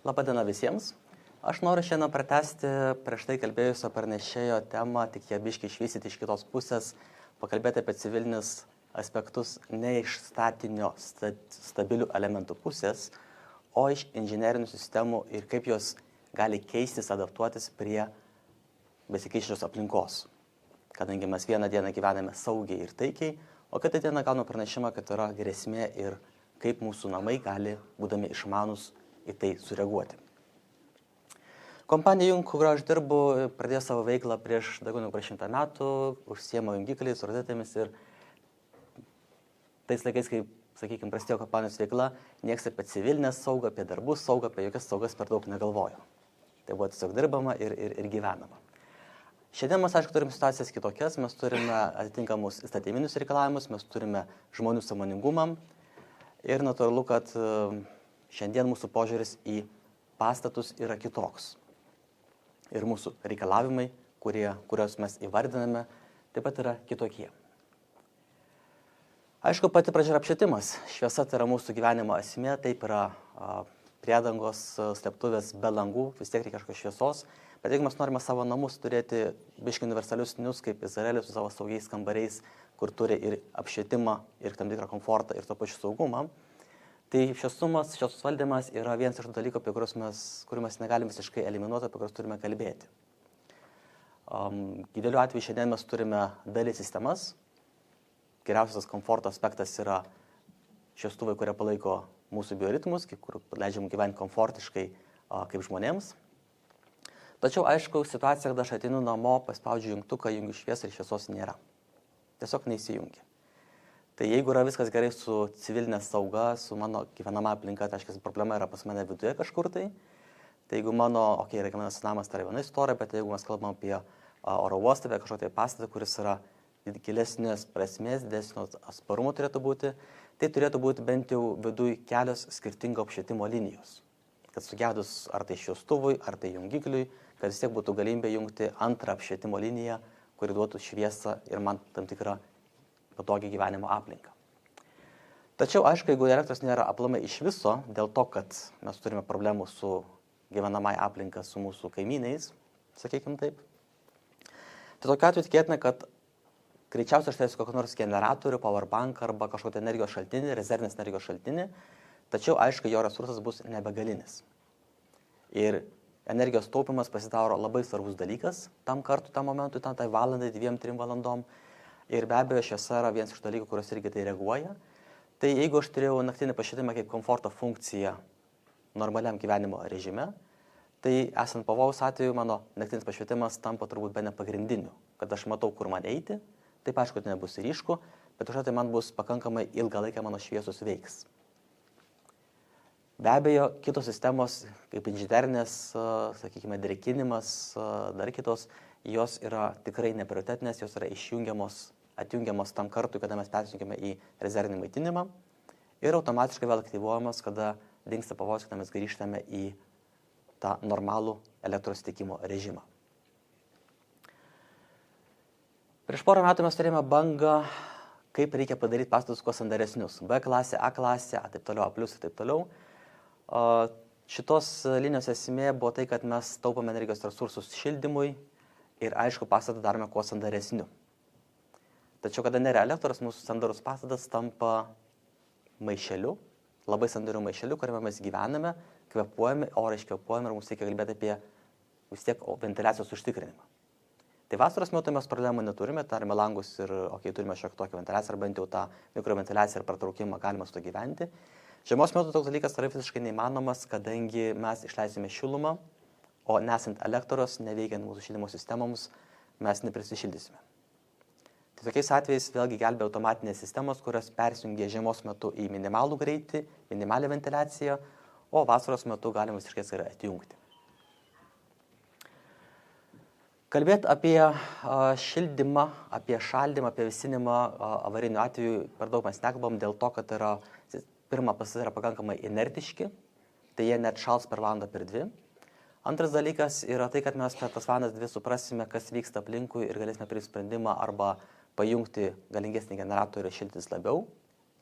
Labadiena visiems. Aš noriu šiandien pratęsti prieš tai kalbėjusio pranešėjo temą, tik ją biškai išvystyti iš kitos pusės, pakalbėti apie civilinius aspektus ne iš statinio stabilių elementų pusės, o iš inžinerinių sistemų ir kaip jos gali keistis, adaptuotis prie besikeičiančios aplinkos. Kadangi mes vieną dieną gyvename saugiai ir taikiai, o kitą dieną gauname pranešimą, kad yra grėsmė ir kaip mūsų namai gali, būdami išmanus, į tai sureaguoti. Kompanija Jung, kurioje aš dirbu, pradėjo savo veiklą prieš daugiau negu 100 metų, užsiema jungikliais, rozetėmis ir tais laikais, kai, sakykime, prasidėjo kompanijos veikla, nieks apie civilinę saugą, apie darbų saugą, apie jokias saugas per daug negalvojo. Tai buvo tiesiog dirbama ir gyvenama. Šiandien mes, aišku, turime situacijas kitokias, mes turime atitinkamus įstatyminius reikalavimus, mes turime žmonių sąmoningumą ir natūralu, kad šiandien mūsų požiūris į pastatus yra kitoks. Ir mūsų reikalavimai, kuriuos mes įvardiname, taip pat yra kitokie. Aišku, pati pradžia yra apšvietimas. Šviesa tai yra mūsų gyvenimo esmė, taip yra priedangos, slėptuvės be langų, vis tiek reikia kažkokios šviesos. Bet jeigu mes norime savo namus turėti biškai universalius nius, kaip Izraelis su savo saugiais kambariais, kur turi ir apšvietimą, ir tam tikrą komfortą, ir to pačiu saugumą, tai šviesumas, šviesos valdymas yra vienas iš tų dalykų, apie kurių mes negalim visiškai eliminuoti, apie kuriuos turime kalbėti. Dideliu atveju šiandien mes turime dalį sistemas. Geriausias komforto aspektas yra šviestuvai, kurie palaiko mūsų bioritmus, kur leidžiam gyventi komfortiškai kaip žmonėms. Tačiau, aišku, situacija, kada aš ateinu namo, paspaudžiu jungtuką, jungiu šviesą ir šviesos nėra. Tiesiog neįsijungia. Tai jeigu yra viskas gerai su civilinė sauga, su mano gyvenama aplinka, tai aiškiai problema yra pas mane viduje kažkur tai. Tai jeigu mano, gyvenamas namas tai yra viena istorija, bet jeigu mes kalbam apie oro uostą, apie kažkokį pastatą, kuris yra gilesnės prasmės, didesnio atsparumo turėtų būti, tai turėtų būti bent jau viduj kelios skirtingo apšvietimo linijos. Kad sugedus ar tai šviestuvui, ar tai jungikliui, kad vis tiek būtų galimybė jungti antrą apšvietimo liniją, kuri duotų šviesą ir man tam tikrą patogią gyvenimo aplinką. Tačiau, aišku, jeigu elektros nėra aplamai iš viso, dėl to, kad mes turime problemų su gyvenamai aplinka, su mūsų kaimynais, sakykime taip, tai tokiu atveju tikėtina, kad greičiausiai aš turėsiu kokį nors generatorių, powerbank arba kažkokį energijos šaltinį, rezervinės energijos šaltinį, tačiau, aišku, jo resursas bus nebegalinis. Ir energijos taupimas pasidaro labai svarbus dalykas tam kartui, tam momentui, tai valandai, 2-3 valandom. Ir be abejo, šviesa yra vienas iš dalykų, kurios irgi tai reaguoja. Tai jeigu aš turėjau naktinį pašvietimą kaip komforto funkciją normaliam gyvenimo režime, tai esant pavojaus atveju mano naktinis pašvietimas tampa turbūt bene pagrindiniu, kad aš matau, kur man eiti. Taip aišku, tai nebus ryšku, bet už tai man bus pakankamai ilgą laiką mano šviesos veiks. Be abejo, kitos sistemos, kaip inžinerinės, sakykime, drėkinimas, dar kitos, jos yra tikrai neprioritetinės, jos yra atjungiamos tam kartui, kada mes persijungiame į rezervinį maitinimą ir automatiškai vėl aktyvuojamas, kada dingsta pavojus, kada mes grįžtame į tą normalų elektros tiekimo režimą. Prieš porą metų mes turėjome bangą, kaip reikia padaryti pastatus kuo sandaresnius. B klasė, A klasė, taip toliau, A plus ir taip toliau. Šitos linijos esmė buvo tai, kad mes taupome energijos resursus šildymui ir aišku, pastatą darome kuo sandaresniu. Tačiau, kada nėra elektros, mūsų sandarus pastatas tampa maišeliu, labai sandariu maišeliu, kuriame mes gyvename, kvėpuojame, orą iškvėpuojame ir mums reikia kalbėti apie vis tiek ventiliacijos užtikrinimą. Tai vasaros metu mes problemų neturime, tarime langus ir turime šiek tiek ventiliaciją, ar bent jau tą mikroventiliaciją ir pratraukimą galima su to gyventi. Žiemos metu toks dalykas yra visiškai neįmanomas, kadangi mes išleisime šilumą, o nesant elektros, neveikiant mūsų šildymo sistemoms, mes neprisišildysime. Tai tokiais atvejais vėlgi gelbė automatinės sistemos, kurios persijungia žiemos metu į minimalų greitį, minimalią ventiliaciją, o vasaros metu galima visiškai gerai atjungti. Kalbėti apie šildymą, apie šaldymą, apie vėsinimą avarinių atveju per daug mes nekalbam dėl to, kad yra, pirma, pastatai yra pakankamai inertiški, tai jie net šals per valandą per 2. Antras dalykas yra tai, kad mes per tas valandas 2 suprasime, kas vyksta aplinkui ir galėsime priimti sprendimą arba pajungti galingesnį generatorių ir šildytis labiau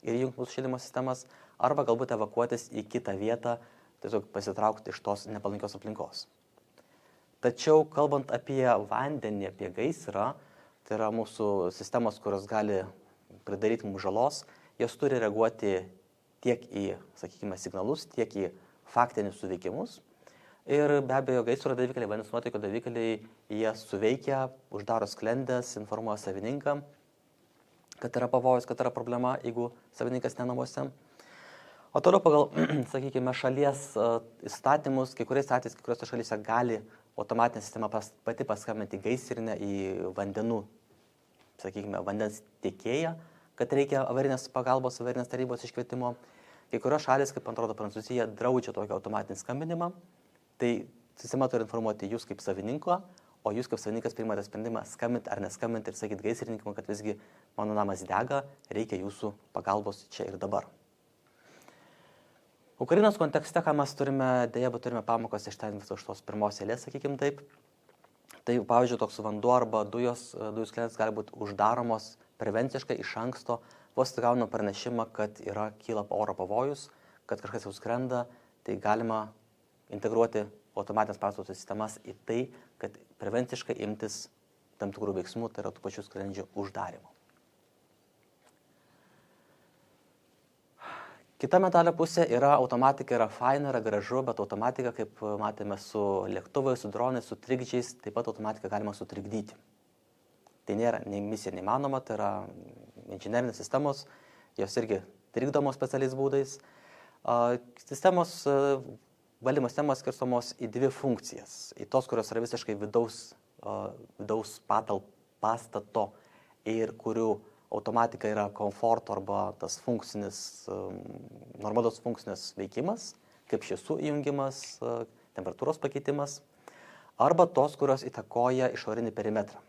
ir įjungti mūsų šildymo sistemas, arba galbūt evakuotis į kitą vietą, tiesiog pasitraukti iš tos nepalankios aplinkos. Tačiau kalbant apie vandenį, apie gaisrą, tai yra mūsų sistemos, kurios gali pridaryti mums žalos, jos turi reaguoti tiek į, sakykime, signalus, tiek į faktinius suveikimus. Ir be abejo, gaisro davikliai, vandens nuotėkio davikliai, jie suveikia, uždaro sklendes, informuoja savininką, kad yra pavojus, kad yra problema, jeigu savininkas ne namuose. O toliau pagal, sakykime, šalies įstatymus, kai kuriais atvejais, kai kuriuose šalyse gali automatinė sistema pati paskambinti gaisrinę į vandenų, sakykime, vandens tiekėją, kad reikia avarinės pagalbos, avarinės tarybos iškvietimo. Kai kurios šalis, kaip atrodo Prancūzija, draudžia tokį automatinį skambinimą. Tai sistema turi informuoti jūs kaip savininko, o jūs kaip savininkas priimate sprendimą skambinti ar neskambinti ir sakyti gaisrininkam, kad visgi mano namas dega, reikia jūsų pagalbos čia ir dabar. Ukrainos kontekste, ką mes turime, dėja, bet turime pamokas iš ten visos tos pirmos eilės, sakykime taip. Tai, pavyzdžiui, toks vanduo arba dujų sklenės gali būti uždaromos prevenciškai iš anksto, vos gauna pranešimą, kad kyla oro pavojus, kad kažkas jau skrenda, tai galima integruoti automatinės perspėjimo sistemas į tai, kad prevenciškai imtis tam tikrų veiksmų, tai yra tų pačių skrandžių uždarimo. Kita medalio pusė yra automatika, yra faina, yra gražu, bet automatika, kaip matėme su lėktuvais, su dronais, su trikdžiais, taip pat automatiką galima sutrikdyti. Tai nėra nei misija neįmanoma, tai yra inžinerinės sistemos, jos irgi trikdomos specialiais būdais. Valdymo sistemos skirstomos į dvi funkcijas. Į tos, kurios yra visiškai vidaus pastato ir kurių automatika yra komforto arba tas normalus funkcinis veikimas, kaip šviesų įjungimas, temperatūros pakeitimas, arba tos, kurios įtakoja išorinį perimetrą.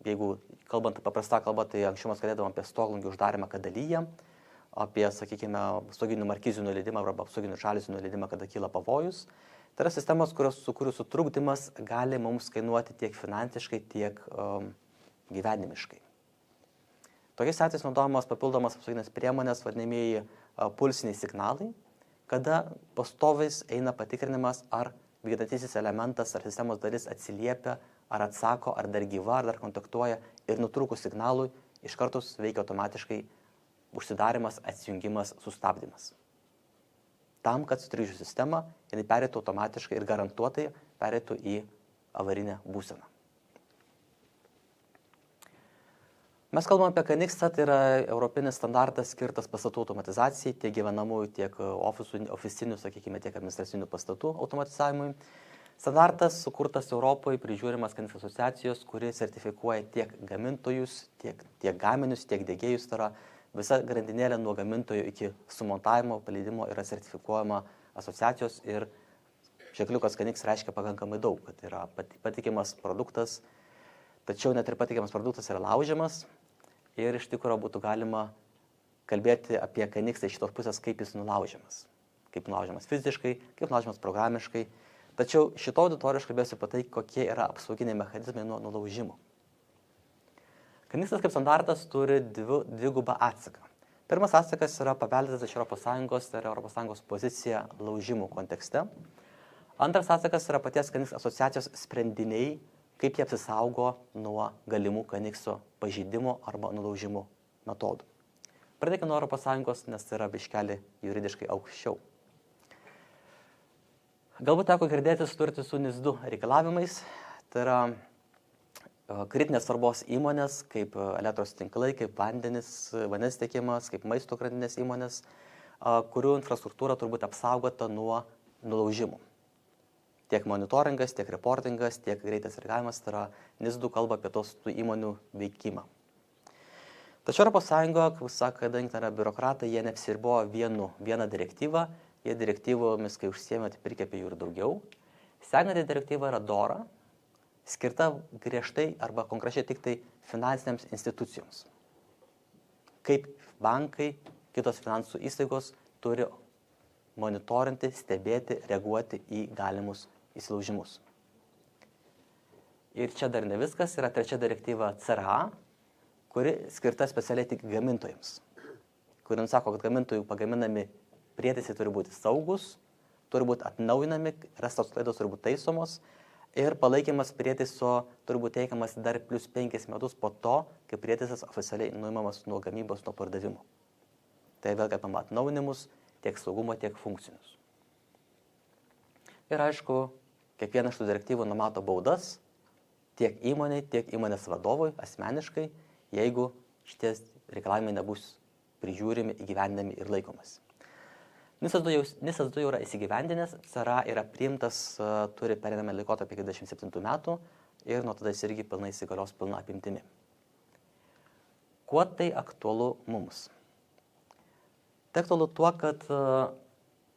Jeigu kalbant paprastą kalbą, tai anksčiau mes kalbėdavom apie stoglangių uždarimą kadalyje, apie, sakykime, stoginių markizių nuleidimą arba stoginių šalisių nuleidimą, kada kyla pavojus. Tai yra sistemos, kurių sutrukdymas gali mums kainuoti tiek finansiškai, tiek gyvenimiškai. Tokiais atvejais naudojamos papildomas apsauginės priemonės, vadinamieji pulsiniai signalai, kada pastoviais eina patikrinimas, ar vykdantysis elementas ar sistemos dalis atsiliepia, ar atsako, ar dar gyva, ar dar kontaktuoja ir nutrūkus signalui iš karto veikia automatiškai užsidarimas, atsijungimas, sustabdymas. Tam, kad sutrikdžius sistemą, jinai pereitų automatiškai ir garantuotai pereitų į avarinę būseną. Mes kalbame apie KNX-ą, tai yra europinis standartas skirtas pastatų automatizacijai, tiek gyvenamųjų, tiek oficinių, sakykime, tiek administracinių pastatų automatizavimui. Standartas sukurtas Europoje, prižiūrimas KNX asociacijos, kuri sertifikuoja tiek gamintojus, tiek gaminius, tiek diegėjus. Tai yra visa grandinėlė nuo gamintojų iki sumontavimo, paleidimo yra sertifikuojama asociacijos ir ženkliukas KNX reiškia pakankamai daug, kad yra patikimas produktas. Tačiau net ir patikiamas produktas yra laužiamas ir iš tikrųjų būtų galima kalbėti apie KNX iš šitos pusės, kaip jis nulaužiamas. Kaip nulaužiamas fiziškai, kaip nulaužiamas programiškai. Tačiau šito auditorijos kalbėsiu apie tai, kokie yra apsauginiai mechanizmai nuo nulaužimo. KNX kaip standartas turi dvigubą atsaką. Pirmas atsakas yra paveldėtas iš ES, tai yra ES pozicija laužimų kontekste. Antras atsakas yra paties KNX asociacijos sprendiniai, kaip jie apsisaugo nuo galimų KNX pažeidimo arba nulaužimų metodų. Pradėkime nuo ES, nes tai yra biškelį juridiškai aukščiau. Galbūt teko girdėti sutartį su NIS2 reikalavimais. Tai yra kritinės svarbos įmonės, kaip elektros tinklai, kaip vandens tiekimas, kaip maisto grandinės įmonės, kurių infrastruktūra turbūt apsaugota nuo nulaužimų. Tiek monitoringas, tiek reportingas, tiek greitas reagavimas, tai yra NIS2 kalba apie tų įmonių veikimą. Tačiau ES, kaip sako, kadangi tai yra biurokratai, jie neapsiribojo vieną direktyvą, jie direktyvomis, kai užsiėmė, tai pirkė apie jų ir daugiau. Sekanti direktyva yra DORA, skirta griežtai arba konkrečiai tik tai finansinėms institucijoms. Kaip bankai, kitos finansų įstaigos turi monitorinti, stebėti, reaguoti į galimus įsilaužimus. Ir čia dar ne viskas, yra trečia direktyva CRA, kuri skirta specialiai tik gamintojams. Kuri sako, kad gamintojų pagaminami prietaisai turi būti saugus, turi būti atnaujinami, rastos klaidos turi būti taisomos ir palaikymas prietaiso turi būti teikiamas dar plus 5 metus po to, kai prietaisas oficialiai nuimamas nuo gamybos, nuo pardavimo. Tai vėlgi apima atnaujinimus, tiek saugumo, tiek funkcinius. Ir aišku, kiekviena iš tų direktyvų numato baudas tiek įmonei, tiek įmonės vadovui asmeniškai, jeigu šitie reikalavimai nebus prižiūrimi, įgyvendinami ir laikomas. NIS 2 jau yra įsigyvendinęs, CRA yra priimtas, turi pereinamą laikotarpį iki 27 metų ir nuo tada jis irgi pilnai įsigalios pilna apimtimi. Kuo tai aktualu mums? Tai aktualu tuo, kad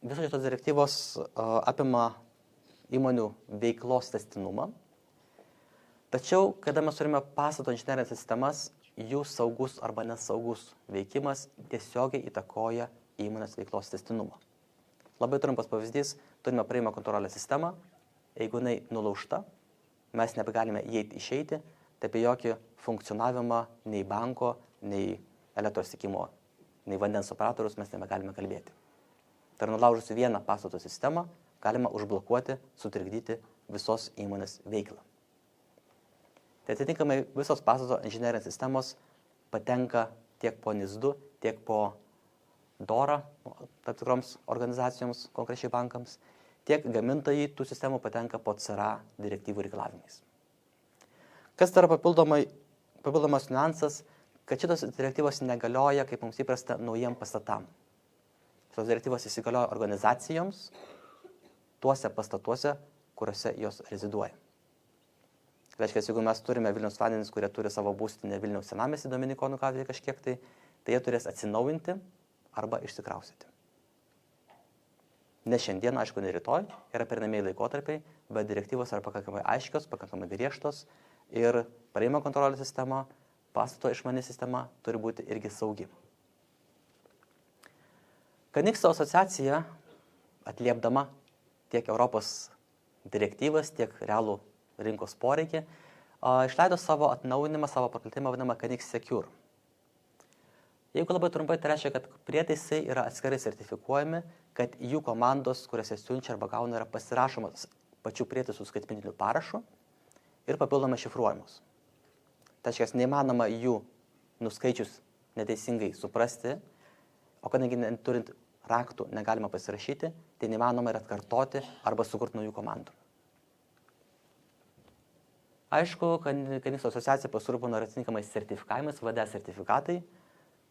visos šitos direktyvos apima įmonių veiklos testinumą, tačiau, kada mes turime pastato inžinerinės sistemas, jų saugus arba nesaugus veikimas tiesiogiai įtakoja įmonės veiklos testinumą. Labai trumpas pavyzdys, turime praėjimo kontrolės sistemą, jeigu jinai nulaužta, mes nebegalime įeiti išeiti, tai apie jokį funkcionavimą nei banko, nei elektros tiekimo, nei vandens operatorius mes nebegalime kalbėti. Tai nulaužus vieną pastato sistemą, galima užblokuoti, sutrikdyti visos įmonės veiklą. Tai atitinkamai visos pastato inžinerinės sistemos patenka tiek po NIS 2, tiek po DORA, tam tikroms organizacijoms, konkrečiai bankams, tiek gamintojai tų sistemų patenka po CRA direktyvų reikalavimais. Kas dar papildomas niuansas, kad šitos direktyvos negalioja, kaip mums įprasta, naujiem pastatam. Šitos direktyvos įsigalioja organizacijoms tuose pastatuose, kuriuose jos reziduoja. Tai reiškia, jeigu mes turime Vilniaus vandenis, kurie turi savo būstinę Vilniaus senamiesty Dominikonų gatvėje kažkiek, tai jie turės atsinaujinti arba išsikraustyti. Ne šiandien, aišku, ne rytoj, yra pereinamieji laikotarpiai, bet direktyvos yra pakankamai aiškios, pakankamai griežtos ir praėjimo kontrolės sistema, pastato išmani sistema turi būti irgi saugi. Kanikso asociacija, atliepdama tiek Europos direktyvas, tiek realų rinkos poreikį, išleido savo atnaujinimą, savo paplitimą vadinamą Kanix Secure. Jeigu labai trumpai, tai reiškia, kad prietaisai yra atskirai sertifikuojami, kad jų komandos, kuriuose siunčia arba gauna, yra pasirašomas pačių prietaisų skaitmeniniu parašu ir papildomai šifruojamos. Tai reiškia, neįmanoma jų nuskaičius neteisingai suprasti, o kadangi turint raktų negalima pasirašyti, tai neįmanoma ir atkartoti arba sukurti naujų komandų. Aišku, Kanix asociacija pasirūpino atitinkamais sertifikavimais, VD sertifikatai,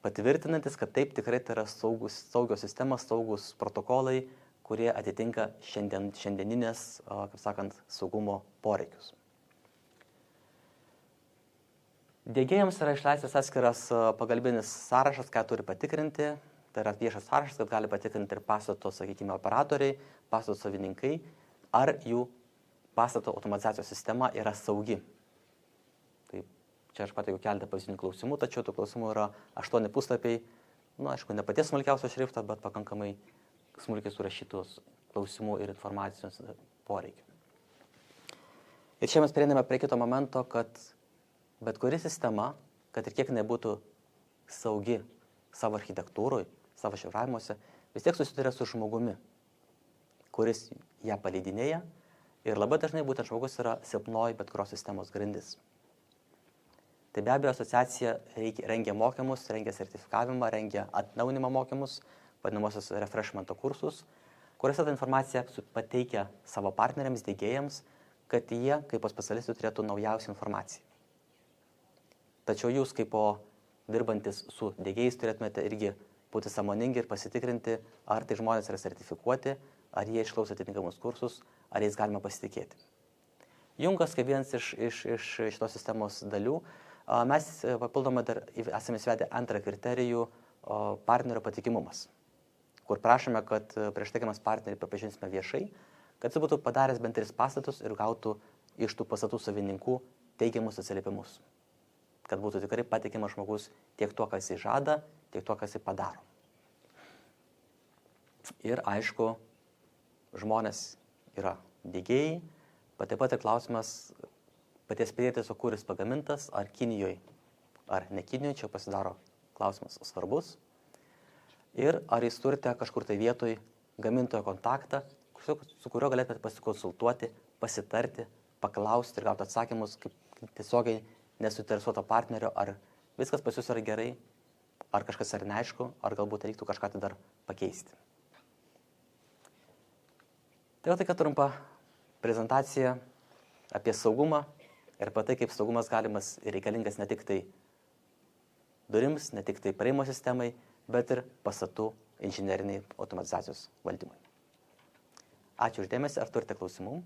patvirtinantis, kad taip tikrai tai yra saugios sistemos, saugus protokolai, kurie atitinka šiandieninės, kaip sakant, saugumo poreikius. Diegėjams yra išleistas atskiras pagalbinis sąrašas, ką turi patikrinti. Tai yra viešas sąrašas, kad gali patikrinti ir pastato, sakykime, operatoriai, pastato savininkai, ar jų pastato automatizacijos sistema yra saugi. Taip. Čia aš pateikiau keletą pavyzdinių klausimų, tačiau tų klausimų yra 8 puslapiai, aišku, ne paties smulkiausio šrifto, bet pakankamai smulkiai surašytos klausimų ir informacijos poreikių. Ir čia mes prieiname prie kito momento, kad bet kuri sistema, kad ir kiek jinai būtų saugi savo architektūroj, savo šifravimuose, vis tiek susiduria su žmogumi, kuris ją paleidinėja ir labai dažnai būtent žmogus yra silpnoji bet kurios sistemos grindis. Tai be abejo, asociacija rengia mokymus, rengia sertifikavimą, rengia atnaujinimo mokymus, vadinamosios refreshmento kursus, kuriuose tą informaciją pateikia savo partneriams, diegėjams, kad jie, kaip specialistai, turėtų naujausią informaciją. Tačiau jūs, kaip dirbantis su diegėjais, turėtumėte irgi būti sąmoningi ir pasitikrinti, ar tai žmonės yra sertifikuoti, ar jie išklausė atitinkamus kursus, ar jais galima pasitikėti. Jungas, kaip vienas iš šitos sistemos dalių, mes papildomai dar esame įsivedę antrą kriterijų partnerio patikimumas, kur prašome, kad prieš teikiamas partnerį pripažinsime viešai, kad jis būtų padaręs bent 3 pastatus ir gautų iš tų pastatų savininkų teigiamus atsiliepimus, kad būtų tikrai patikimas žmogus tiek tuo, ką jis žada, tiek tuo, ką jis padaro. Ir aišku, žmonės yra diegėjai, bet taip pat ir klausimas paties prietaiso, kur jis pagamintas, ar Kinijoje, ar ne Kinijoje, čia pasidaro klausimas svarbus. ir ar jūs turite kažkur tai vietoj gamintojo kontaktą, su kuriuo galėtumėte pasikonsultuoti, pasitarti, paklausti ir gauti atsakymus kaip tiesiogiai nesuinteresuoto partnerio, ar viskas pas jūs yra gerai, ar kažkas yra neaišku, ar galbūt reiktų kažką tai dar pakeisti. Tai tokia trumpa prezentacija apie saugumą ir apie tai, kaip saugumas galimas ir reikalingas ne tik tai durims, ne tik tai praėjimo sistemai, bet ir pastatų inžineriniai automatizacijos valdymui. Ačiū uždėmesi, ar turite klausimų?